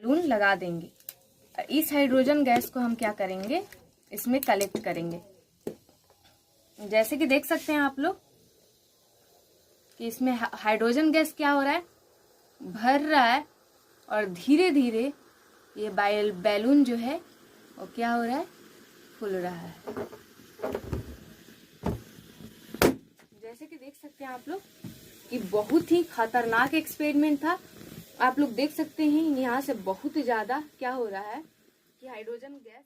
Balloon लगा देंगे। इस हाइड्रोजन गैस को हम क्या करेंगे, इसमें कलेक्ट करेंगे। जैसे कि देख सकते हैं आप लोग कि इसमें हाइड्रोजन गैस क्या हो रहा है, भर रहा है और धीरे धीरे ये बैलून जो है वो क्या हो रहा है, फूल रहा है। जैसे कि देख सकते हैं आप लोग कि बहुत ही खतरनाक एक्सपेरिमेंट था। आप लोग देख सकते हैं यहाँ से बहुत ज्यादा क्या हो रहा है कि हाइड्रोजन गैस